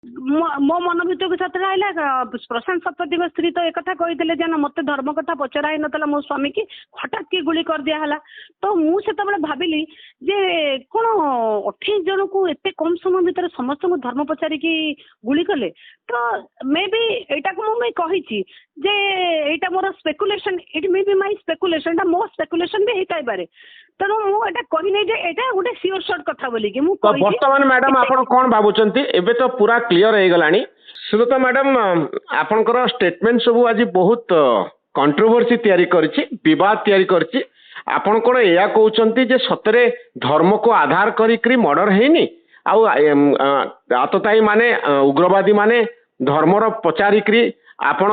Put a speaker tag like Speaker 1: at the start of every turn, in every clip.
Speaker 1: मो मन भितर सत प्रशांत शतपथी स्त्री तो एक कही जे मत धर्म कथा पचरा ही ना मो स्वामी की हठात की गुली कर दिया तो मुझे भाविली जे कौन 28 जन को एत कम समय भितर समस्त को धर्म पचारिकी गुली कले तो मे बी एटा को मुझे कही जे एटा मोर speculation it may be my speculation मो स्पेकुलेशन भी होता पारे तेणु मुझे कहनी जे एटा गोटे सियोर शॉर्ट कथा बोली कि
Speaker 2: वर्तमान मैडम आपण कौन भावुंट एबे तो पूरा क्लियर हो गलानी सुलता मैडम आपनकर स्टेटमेंट सब आज बहुत कंट्रोवर्सी तैयारी करछि विवाद तैयारी करछि आपण कोन एया कहउचंती जे सतरे धर्म को आधार करी मर्डर हेनी आउ आतताई माने उग्रवादी माने धर्मर पचारिकी आपण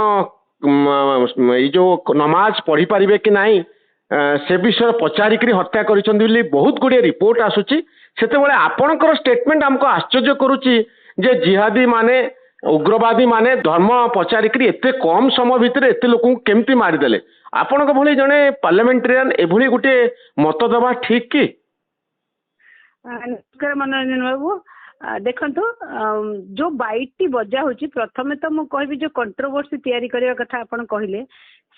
Speaker 2: जो नमाज पढ़ी पारिबे कि नाही से विषय पचारिकी हत्या करिसेंती बहुत गुड़िया रिपोर्ट आसुची सेतेबेले आपणकर स्टेटमेंट हमको आश्चर्य करुची जे जिहादी माने उग्रवादी माने धर्म पचारिकी एते कम समय भितर एते लोक केमती मारिदेले आपणक भली जने पार्लियामेंटेरियन एभली गोटे मत दबा ठीक कि
Speaker 1: नमस्कार मनोरंजन बाबू देखंतु जो बाइट टी बजा होची प्रथमे तो मु कहबी जो कंट्रोवर्सी तैयारी करिया कथा आपण कहिले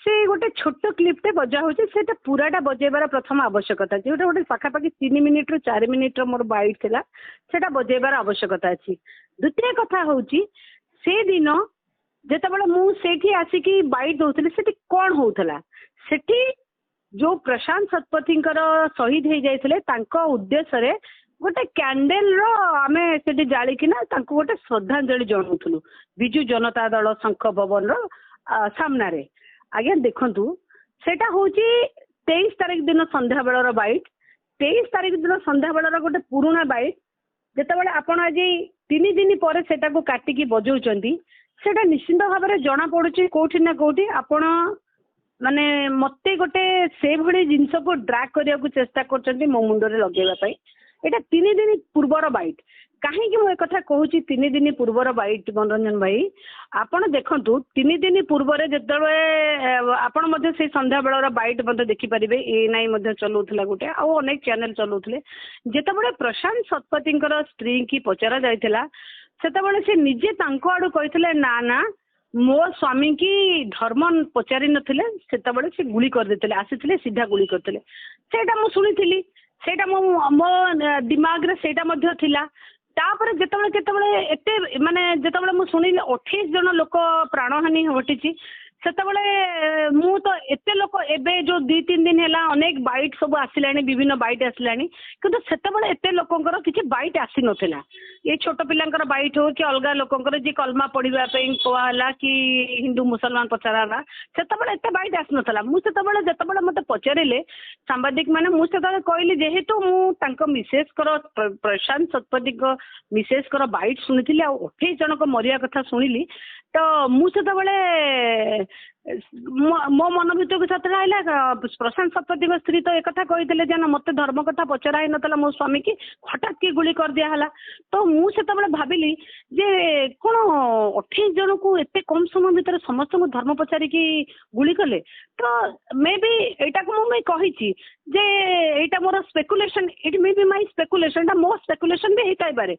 Speaker 1: से गोटे छोट क्लिप टे बजा होची सेटा पूराटा बजेबार प्रथम आवश्यकता अछि गोटे गोटे पाखापाखि 3 मिनिट रु 4 मिनिट रो मोर बाइट थिला सेटा बजेबार आवश्यकता अछि द्वितीय कथा होची से दिन जेतेबेले मु सेठी आसिकी बाइट दउथले सेठी कोन होउथला सेठी जो प्रशांत शतपथींकर शहीद हो जाइथिले तांको उद्देश्य रे गोटे कैंडल रो आमे सेठी जाली किना तांको गोटे श्रद्धांजलि जणाउथलु बिजू जनता दल शंख भवन रो सामना रे आज्ञा देखंतु सेटा होची 23 तारिख दिन संध्या बेलर बाइट 23 तारिख दिन संध्या बेलर गोटे पुराना बाइट जेतेबेले आपण आज 3 दिन पर सेटा को काटिकी बजौचंती सेटा निश्चित भाव में जना पड़ुची कोठी ना कोठी आपण माने मते गोटे से भली जिंस को ड्रैग करिया को चेष्टा करचंती मो मुंडरे लगेबा पई एटा 3 दिन पूर्वर बाइट कहीं कि मुझे कथा कहूँ 3 दिन पूर्वर बाइट मनोरंजन भाई आपण देखंतु 3 दिन पूर्वर जेतबे आपण मध्ये से संध्या बेलर बाइट मध्ये देखि परिबे ए नाइ मध्ये चलौथला गोटे आ अनेक चैनल चलौथले जेतबे प्रशांत शतपथींकर स्त्री की पचरा जायथिला सेतबे से निजे तांको आडू कहिथिले ना ना मो स्वामी की धर्म पचारि नथिले सेतबे से गुली कर देथिले आसीथिले सीधा गुली करथिले सेटा मु सुनिथिली सेटा मो दिमाग रे सेटा मध्ये थिला तापर जेतबे केतबे एते माने जेतबे मु सुनिले 28 जन लोक प्राणहानि घटिची सेतबे मु तो एते लोक एबे जो 2-3 दिन हैला अनेक बाइट सब आसिलानी विभिन्न बाइट आसिलानी किंतु सेतबे एते लोकंकर किछि बाइट आसी नथिला ये छोट पिलांकर बाइट हो कि अलगा लोकंकर जे कलमा पढिबा पई कोहाला कि हिंदू मुसलमान पचाराला सेतबे एते बाइट आसी नथिला मु सेतबे जेतबे मते पचारिले सांबादिक माने मु सेतबे कहली जेहेतु मु तांको मिसेस कर प्रशांत शतपथी को मिसेस कर बाइट सुनिथिले आ 28 जन को मरिया कथा सुनिली तो मु सेतबे मो मन भितर सत प्रशांत शतपथी स्त्री तो एक कही जे मत धर्म कथा पचरा ही ना मो स्वामी की हठात की गुली कर दिया तो मुझे भाविली जे कौन 28 जन को एत कम समय भितर समस्त को धर्म पचारिकी गुली कले तो मे बी एटा को मुझे कही जे एटा मोर speculation it may be my speculation मो स्पेकुलेशन भी होता पारे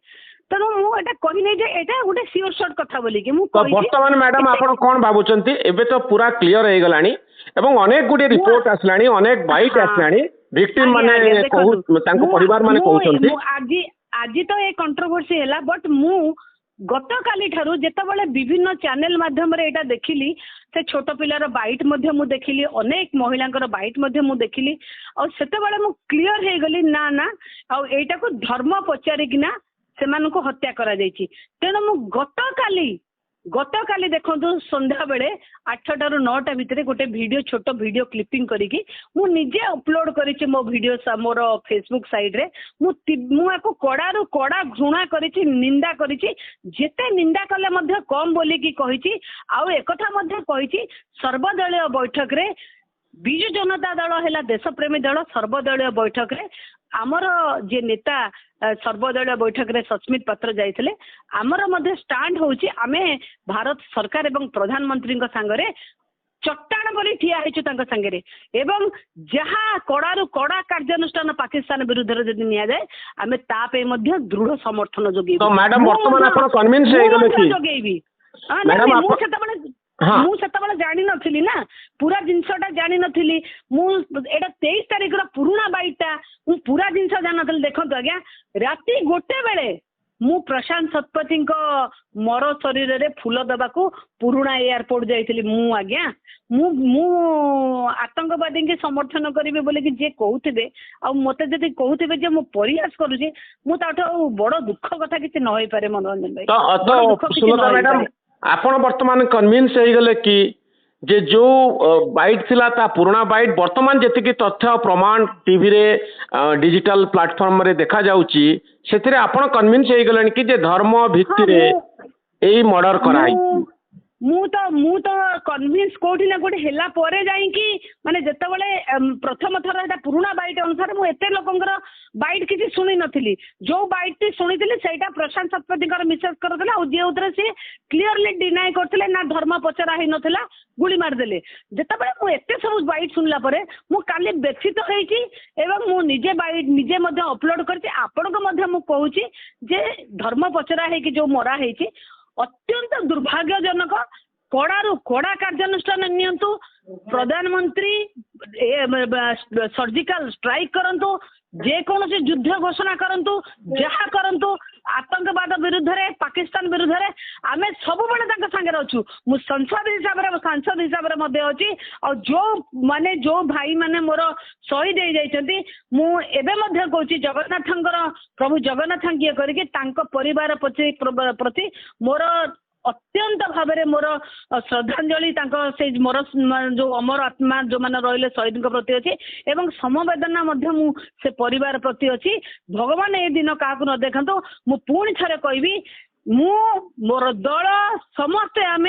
Speaker 1: तेणु मुझे कहनी जे एटा गोटे सियोर शॉर्ट कथा बोली कि
Speaker 2: वर्तमान मैडम आपण कोन भाबुचंती एबे तो पूरा क्लियर हो गलानी एवं अनेक गुटे रिपोर्ट आसलानी अनेक बाइट आसलानी विक्टिम माने तांको परिवार माने कहउचंती
Speaker 1: आज तो ए कंट्रोवर्सी हैला बट मु गत काली ठारू जेतबेले विभिन्न चैनल माध्यम रे एटा देखिली से छोट पिलार बाइट मध्य मु देखिली अनेक महिलांकर बाइट मध्य मु देखिली और सेतबेले मु क्लियर हे गली ना ना और एटा को धर्म पचारिकिना सेमानको हत्या करा जायछि तेणु मु गत काली देखंतु संध्या बेले 8टा रु 9टा भितरे गोटे वीडियो छोट वीडियो क्लिपिंग करिकी मु निजे अपलोड करिछि मो वीडियो मोर फेसबुक साइड रे मु आको कड़ा रु कड़ा घृणा करिछि निंदा करिछि जेते निंदा कले मध्य कम बोली की कहिछि आ एकथा मध्य कहिछि सर्वदलीय बैठक रे बिजू जनता दल हैला देशप्रेमी दल सर्वदलीय बैठक रे आमर जे नेता सर्वदलीय बैठक रे सस्मित पात्र जाइथिले आमर मध्य स्टैंड होउची आमे भारत सरकार एवं प्रधानमंत्री संगरे चट्टाण बोली ठिया हेचु तांका संगेरे एवं जहा कड़ारू कड़ा कार्यानुष्ठान पाकिस्तान विरुद्ध रे जदि निया जाए आमे ता पे मध्य दृढ़ समर्थन जोगेबी।
Speaker 2: तो मैडम वर्तमान आपण कन्विन्स हे गेले कि
Speaker 1: जोगेबी
Speaker 2: मैडम
Speaker 1: मु सेतबेले जानि नथिली ना पूरा जिनसटा जानि नथिली मु एटा 23 तारिख रो पुराना बाइटा मु पूरा जिनस जानि नथिली। देखंतु आज्ञा राती गोटे बेले मु प्रशांत शतपथी मर शरीर रे फूल दबाकू पुराना एयरपोर्ट जाइथिली मु आज्ञा मु आतंकवादी के समर्थन करिवे बोले कि जे कहउथिबे आ मते जदि कहउथिबे जे मु प्रयास करूची मु ताठो बड़ दुख कथा किछि न होई पारे मनोरंजन भाई।
Speaker 2: तो सुलता मैडम आपण वर्तमान कन्विन्स हे गेले कि जे जो बाइट थिला ता पुराना बाइट वर्तमान जेतिकी तथ्य प्रमाण टीवी रे डिजिटल प्लेटफॉर्म रे देखा जाउची सेथिरे आपण कन्विन्स हे गेलेन कि जे धर्म भित्ति रे एई मर्डर कराई।
Speaker 1: मु तो कन्विन्स कोठी ना कोठी हेला परे जाई कि माने जतबेले प्रथम थर एटा पुराना बाइट अनुसार मु एते लोकंगर बाइट किछि सुनि नथिली जो बाइट टी सुनिथिली सेटा प्रशांत शतपथीकर मिसेस करथला आ जे उतरे से क्लियरली डिनाय करथले ना धर्म पचरा हे नथला गुली मार देले। जतबेले मु एते सब बाइट सुनला परे मु काली व्यथित होईची एवं मु निजे बाइट निजे मध्ये अपलोड करछि आपन को मध्ये मु कहूची जे धर्म पचरा हे कि जो मरा हेची अत्यंत दुर्भाग्यजनक कड़ारू कड़ा कार्यानुष्ठान नियंतु प्रधानमंत्री सर्जिकल स्ट्राइक करंतु जे कौन युद्ध घोषणा करंतु जहा करंतु आतंकवाद विरुद्ध रे पाकिस्तान विरुद्ध रे आमे सब बळे तांका संगे रहछु। मु सांसद हिसाब रे मध्ये अछि और जो भाई माने मोर शहीद हे जाइछंती मु एबे मध्ये कहूची जगन्नाथंकर प्रभु जगन्नाथ किए करके तांको परिवार प्रति मोर अत्यंत भाव मोर श्रद्धांजलि से मोर जो अमर आत्मा जो मैंने रही शहीद प्रति अच्छी एवं समवेदना से परिवार प्रति अच्छी। भगवान ए दिन क्या न देखु मु पुणी थे कहबी मोर दल समस्ते आम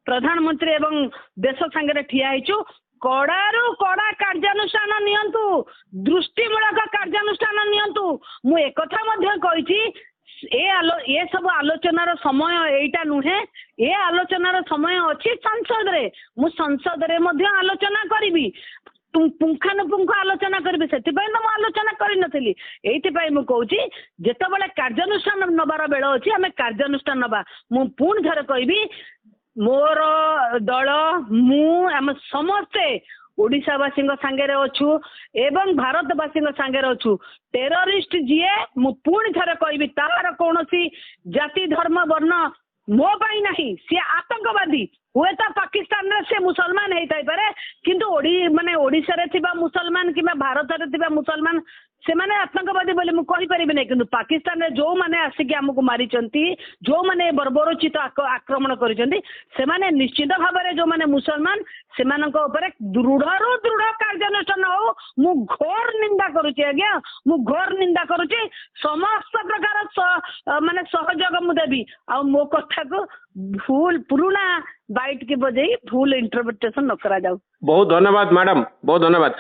Speaker 1: प्रधानमंत्री एवं देश सांगे ठिया होइछु कड़ारू कड़ा कार्यानुष्ठान नियंतु दृष्टिमूलक कार्यानुष्ठान नियंतु। मु एक कथा मध्य कहिछि ये सब आलोचनार समय एटा नुहे ए आलोचनार समय अच्छी संसद रे मु संसद रे मध्य आलोचना करी पुंखानुपुंख आलोचना करी से तो आलोचना करी नथिली एइथिपाई मु कहूची जेतेबेले कार्यानुष्ठान नबार बेल अछि आमे कार्यानुष्ठान नबा। मु पुणी थरे कहबी मोर दल मु आम समस्ते ओडिशावासी सांगे अच्छु एवं भारतवासी सांगे अच्छु। टेररिस्ट जीए मु पुणी थे कहबी तार कौन जाति धर्म वर्ण मो पाई नहीं सी आतंकवादी हुए तो पाकिस्तान रे से मुसलमान होता पारे किंतु माने ओडिशा रे थिबा मुसलमान कि भारत रे थिबा मुसलमान से माने आतंकवादी बोले मु कहि परिबे नै किंतु पाकिस्तान रे जो माने आसिक हमको मारिचंती जो माने बर्बरोचित आक्रमण करिसंती से माने निश्चित भाव रे जो माने मुसलमान से मानक ऊपर दृढ़ कार्यानुष्ठान हो मु घोर निंदा करूची आज्ञा मु घोर निंदा करूची समस्त प्रकार माने सहयोग मु देबी आ मो कथा को भूल पुराना बाइट के बजाय भूल इंटरप्रिटेशन न करा जाऊ।
Speaker 2: बहुत धन्यवाद मैडम बहुत धन्यवाद।